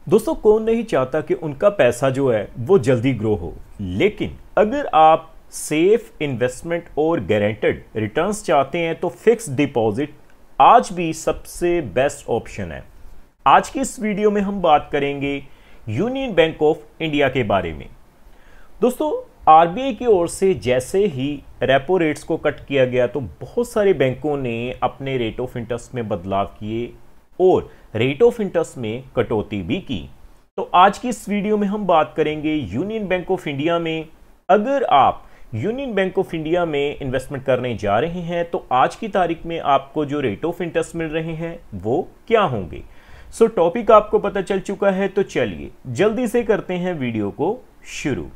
दोस्तों, कौन नहीं चाहता कि उनका पैसा जो है वो जल्दी ग्रो हो। लेकिन अगर आप सेफ इन्वेस्टमेंट और गारंटेड रिटर्न्स चाहते हैं तो फिक्स डिपॉजिट आज भी सबसे बेस्ट ऑप्शन है। आज की इस वीडियो में हम बात करेंगे यूनियन बैंक ऑफ इंडिया के बारे में। दोस्तों, आरबीआई की ओर से जैसे ही रेपो रेट्स को कट किया गया तो बहुत सारे बैंकों ने अपने रेट ऑफ इंटरेस्ट में बदलाव किए और रेट ऑफ इंटरेस्ट में कटौती भी की। तो आज की इस वीडियो में हम बात करेंगे यूनियन बैंक ऑफ इंडिया में। अगर आप यूनियन बैंक ऑफ इंडिया में इन्वेस्टमेंट करने जा रहे हैं तो आज की तारीख में आपको जो रेट ऑफ इंटरेस्ट मिल रहे हैं वो क्या होंगे। सो टॉपिक आपको पता चल चुका है, तो चलिए जल्दी से करते हैं वीडियो को शुरू।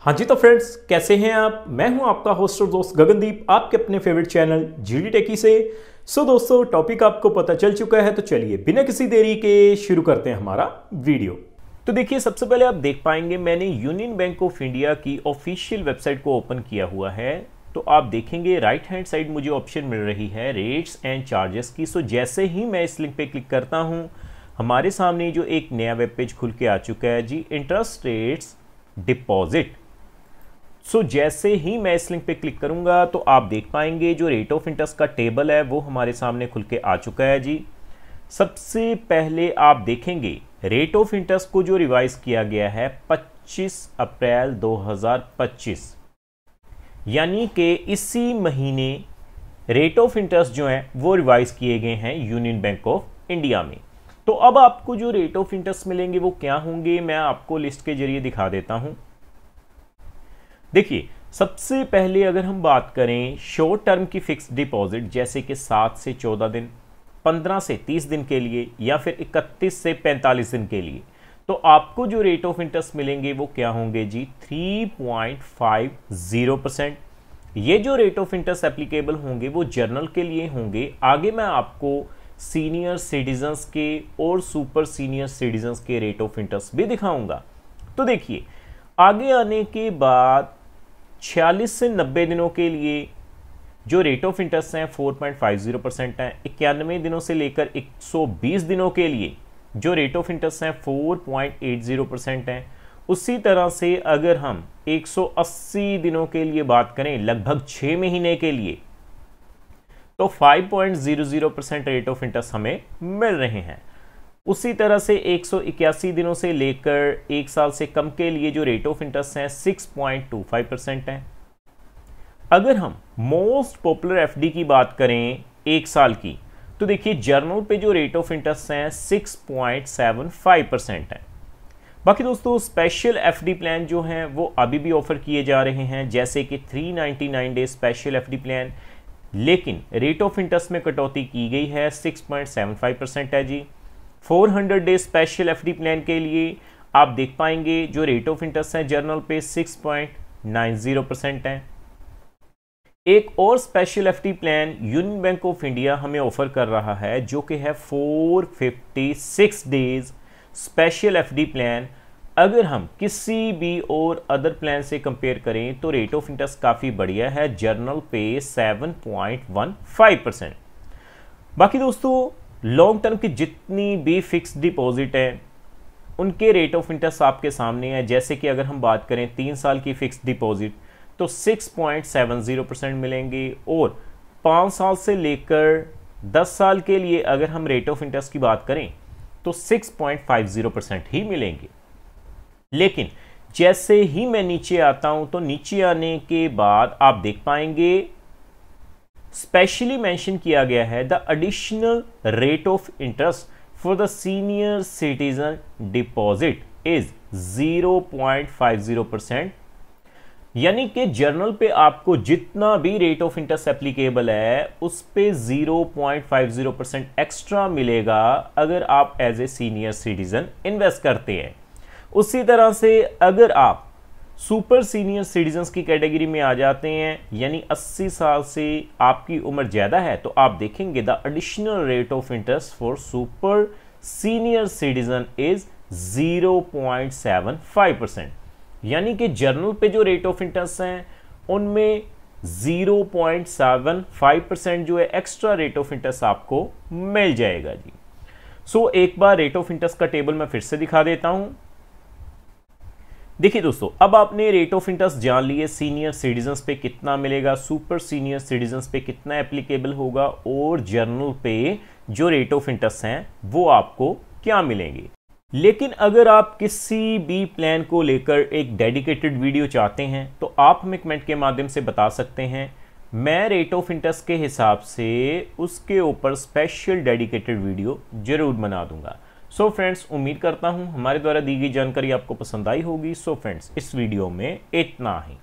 हाँ जी, तो फ्रेंड्स कैसे हैं आप। मैं हूं आपका होस्ट और दोस्त गगनदीप, आपके अपने फेवरेट चैनल जीडी टेकी से। सो दोस्तों, टॉपिक आपको पता चल चुका है, तो चलिए बिना किसी देरी के शुरू करते हैं हमारा वीडियो। तो देखिए, सबसे पहले आप देख पाएंगे मैंने यूनियन बैंक ऑफ इंडिया की ऑफिशियल वेबसाइट को ओपन किया हुआ है। तो आप देखेंगे राइट हैंड साइड मुझे ऑप्शन मिल रही है रेट्स एंड चार्जेस की। सो जैसे ही मैं इस लिंक पे क्लिक करता हूं, हमारे सामने जो एक नया वेब पेज खुल के आ चुका है जी, इंटरेस्ट रेट्स डिपॉजिट। सो जैसे ही मैं इस लिंक पे क्लिक करूंगा तो आप देख पाएंगे जो रेट ऑफ इंटरेस्ट का टेबल है वो हमारे सामने खुल के आ चुका है जी। सबसे पहले आप देखेंगे रेट ऑफ इंटरेस्ट को जो रिवाइज किया गया है 25 अप्रैल 2025, यानी कि इसी महीने रेट ऑफ इंटरेस्ट जो है वो रिवाइज किए गए हैं यूनियन बैंक ऑफ इंडिया में। तो अब आपको जो रेट ऑफ इंटरेस्ट मिलेंगे वो क्या होंगे, मैं आपको लिस्ट के जरिए दिखा देता हूं। देखिए, सबसे पहले अगर हम बात करें शॉर्ट टर्म की फिक्स्ड डिपॉजिट, जैसे कि 7 से 14 दिन, 15 से 30 दिन के लिए या फिर 31 से 45 दिन के लिए, तो आपको जो रेट ऑफ इंटरेस्ट मिलेंगे वो क्या होंगे जी, 3.50%। ये जो रेट ऑफ इंटरेस्ट एप्लीकेबल होंगे वो जर्नल के लिए होंगे। आगे मैं आपको सीनियर सिटीजन्स के और सुपर सीनियर सिटीजन्स के रेट ऑफ इंटरेस्ट भी दिखाऊंगा। तो देखिए, आगे आने के बाद 46 से 90 दिनों के लिए जो रेट ऑफ इंटरेस्ट हैं 4.50% है। 91 दिनों से लेकर 120 दिनों के लिए जो रेट ऑफ इंटरेस्ट हैं 4.80% है। उसी तरह से अगर हम 180 दिनों के लिए बात करें, लगभग 6 महीने के लिए, तो 5.00% रेट ऑफ इंटरेस्ट हमें मिल रहे हैं। उसी तरह से 181 दिनों से लेकर 1 साल से कम के लिए जो रेट ऑफ इंटरेस्ट है 6.25% है। अगर हम मोस्ट पॉपुलर एफडी की बात करें 1 साल की, तो देखिए जर्नल पे जो रेट ऑफ इंटरेस्ट है 6.75% है। बाकी दोस्तों, स्पेशल एफडी प्लान जो हैं वो अभी भी ऑफर किए जा रहे हैं, जैसे कि 399 डे स्पेशल एफडी प्लान, लेकिन रेट ऑफ इंटरेस्ट में कटौती की गई है, 6.75% है जी। 400 डे स्पेशल एफडी प्लान के लिए आप देख पाएंगे जो रेट ऑफ इंटरेस्ट है जर्नल पे 6.90% है। एक और special FD plan union bank of India हमें ऑफर कर रहा है, जो कि है 456 डेज स्पेशल एफडी प्लान। अगर हम किसी भी और अदर प्लान से कंपेयर करें तो रेट ऑफ इंटरेस्ट काफ़ी बढ़िया है, जर्नल पे 7.15%। बाकी दोस्तों, लॉन्ग टर्म की जितनी भी फिक्स डिपॉजिट है उनके रेट ऑफ इंटरेस्ट आपके सामने है। जैसे कि अगर हम बात करें 3 साल की फिक्स डिपॉजिट तो 6.70% मिलेंगे, और 5 साल से लेकर 10 साल के लिए अगर हम रेट ऑफ इंटरेस्ट की बात करें तो 6.50% ही मिलेंगे। लेकिन जैसे ही मैं नीचे आता हूं तो नीचे आने के बाद आप देख पाएंगे स्पेशली मेंशन किया गया है the additional rate of interest for the senior citizen deposit is 0.50%, यानी कि जर्नल पे आपको जितना भी रेट ऑफ इंटरेस्ट एप्लीकेबल है उस पे 0.50% एक्स्ट्रा मिलेगा अगर आप as a senior citizen invest करते हैं। उसी तरह से अगर आप सुपर सीनियर सिटीजन्स की कैटेगरी में आ जाते हैं, यानी 80 साल से आपकी उम्र ज़्यादा है, तो आप देखेंगे the additional rate of interest for super senior citizen is 0.75%, यानी कि जर्नल पे जो रेट ऑफ इंटरेस्ट हैं उनमें 0.75% जो है एक्स्ट्रा रेट ऑफ इंटरेस्ट आपको मिल जाएगा जी। सो एक बार रेट ऑफ इंटरेस्ट का टेबल मैं फिर से दिखा देता हूं। देखिए दोस्तों, अब आपने रेट ऑफ इंटरेस्ट जान लिए, सीनियर सिटीजन्स पे कितना मिलेगा, सुपर सीनियर सिटीजन्स पे कितना एप्लीकेबल होगा, और जर्नल पे जो रेट ऑफ इंटरेस्ट हैं वो आपको क्या मिलेंगे। लेकिन अगर आप किसी भी प्लान को लेकर एक डेडिकेटेड वीडियो चाहते हैं तो आप हमें कमेंट के माध्यम से बता सकते हैं, मैं रेट ऑफ इंटरेस्ट के हिसाब से उसके ऊपर स्पेशल डेडिकेटेड वीडियो जरूर बना दूंगा। सो फ्रेंड्स, उम्मीद करता हूं हमारे द्वारा दी गई जानकारी आपको पसंद आई होगी। सो फ्रेंड्स, इस वीडियो में इतना ही।